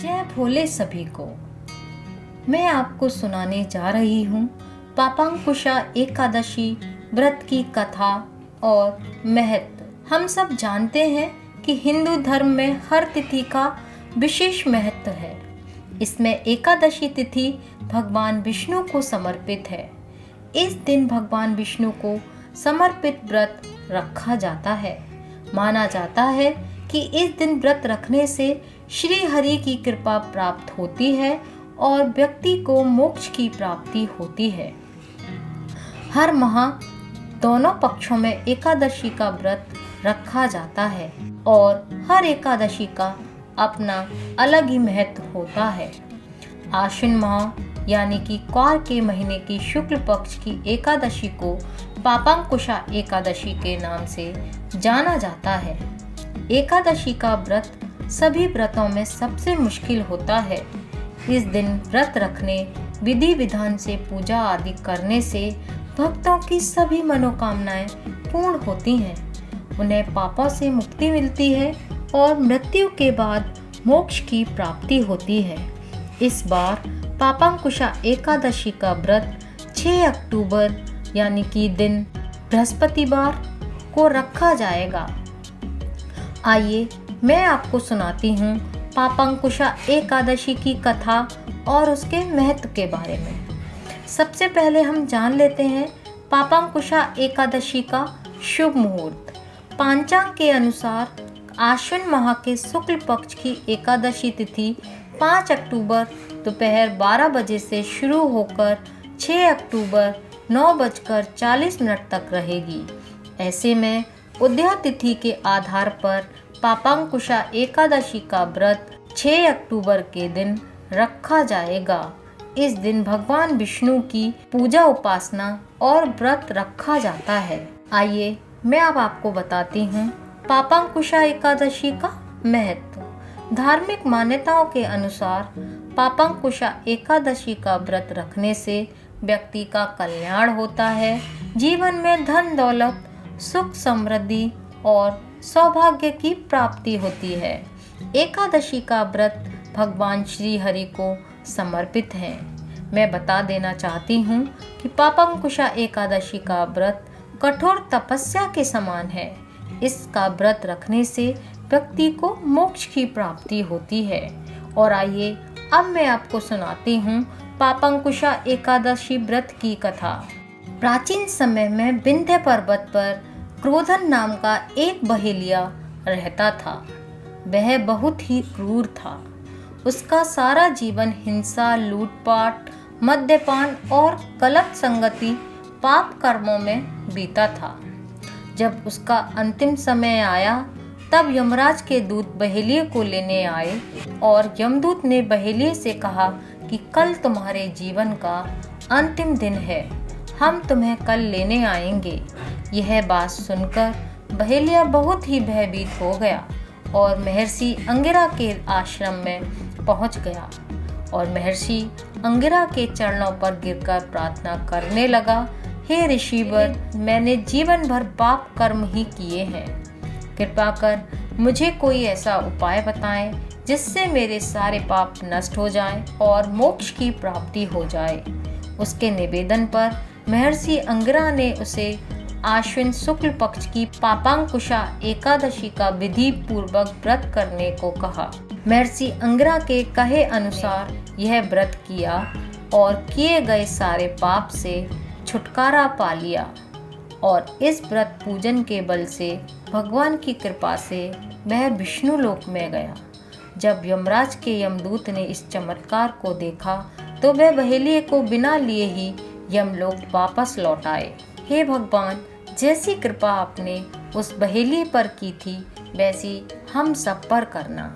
जय भोले सभी को। मैं आपको सुनाने जा रही हूँ पापांकुशा एकादशी व्रत की कथा और महत्व। हम सब जानते हैं कि हिंदू धर्म में हर तिथि का विशेष महत्व है। इसमें एकादशी तिथि भगवान विष्णु को समर्पित है। इस दिन भगवान विष्णु को समर्पित व्रत रखा जाता है। माना जाता है कि इस दिन व्रत रखने से श्री हरि की कृपा प्राप्त होती है और व्यक्ति को मोक्ष की प्राप्ति होती है। हर माह दोनों पक्षों में एकादशी का व्रत रखा जाता है और हर एकादशी का अपना अलग ही महत्व होता है। आश्विन माह यानी कि क्वार के महीने की शुक्ल पक्ष की एकादशी को पापांकुशा एकादशी के नाम से जाना जाता है। एकादशी का व्रत सभी व्रतों में सबसे मुश्किल होता है। इस दिन व्रत रखने, विधि विधान से पूजा आदि करने से भक्तों की सभी मनोकामनाएं पूर्ण होती हैं। उन्हें पापों से मुक्ति मिलती है और मृत्यु के बाद मोक्ष की प्राप्ति होती है। इस बार पापांकुशा एकादशी का व्रत 6 अक्टूबर यानी कि दिन बृहस्पतिवार को रखा जाएगा। आइए मैं आपको सुनाती हूँ पापांकुशा एकादशी की कथा और उसके महत्व के बारे में। सबसे पहले हम जान लेते हैं पापांकुशा एकादशी का शुभ मुहूर्त। पंचांग के अनुसार आश्विन माह के शुक्ल पक्ष की एकादशी तिथि 5 अक्टूबर दोपहर 12 बजे से शुरू होकर 6 अक्टूबर 9:40 तक रहेगी। ऐसे में उदया तिथि के आधार पर पापांकुशा एकादशी का व्रत 6 अक्टूबर के दिन रखा जाएगा। इस दिन भगवान विष्णु की पूजा उपासना और व्रत रखा जाता है। आइए मैं अब आपको बताती हूँ पापांकुशा एकादशी का महत्व। धार्मिक मान्यताओं के अनुसार पापांकुशा एकादशी का व्रत रखने से व्यक्ति का कल्याण होता है। जीवन में धन दौलत, सुख समृद्धि और सौभाग्य की प्राप्ति होती है। एकादशी का व्रत भगवान श्री हरि को समर्पित है। मैं बता देना चाहती हूँ कि पापांकुशा एकादशी का व्रत कठोर तपस्या के समान है। इसका व्रत रखने से व्यक्ति को मोक्ष की प्राप्ति होती है। और आइए अब मैं आपको सुनाती हूँ पापांकुशा एकादशी व्रत की कथा। प्राचीन समय में विंध्य पर्वत पर क्रोधन नाम का एक बहेलिया रहता था। वह बहुत ही क्रूर था। उसका सारा जीवन हिंसा, लूटपाट, मद्यपान और गलत संगति पाप कर्मों में बीता था। जब उसका अंतिम समय आया तब यमराज के दूत बहेलिये को लेने आए और यमदूत ने बहेलिये से कहा कि कल तुम्हारे जीवन का अंतिम दिन है, हम तुम्हें कल लेने आएंगे। यह बात सुनकर बहेलिया बहुत ही भयभीत हो गया और महर्षि अंगिरा के आश्रम में पहुंच गया और महर्षि अंगिरा के चरणों पर गिरकर प्रार्थना करने लगा, हे ऋषिवर, मैंने जीवन भर पाप कर्म ही किए हैं। कृपा कर मुझे कोई ऐसा उपाय बताएं जिससे मेरे सारे पाप नष्ट हो जाएं और मोक्ष की प्राप्ति हो जाए। उसके निवेदन पर महर्षि अंगिरा ने उसे आश्विन शुक्ल पक्ष की पापांकुशा एकादशी का विधि पूर्वक व्रत करने को कहा। महर्षि अंगिरा के कहे अनुसार यह व्रत किया और किए गए सारे पाप से छुटकारा पा लिया और इस व्रत पूजन के बल से भगवान की कृपा से वह विष्णु लोक में गया। जब यमराज के यमदूत ने इस चमत्कार को देखा तो वह बहेलिये को बिना लिए ही यमलोक वापस लौट आए। हे भगवान, जैसी कृपा आपने उस बहेलिये पर की थी वैसी हम सब पर करना।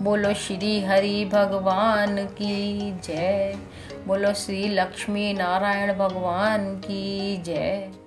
बोलो श्री हरि भगवान की जय। बोलो श्री लक्ष्मी नारायण भगवान की जय।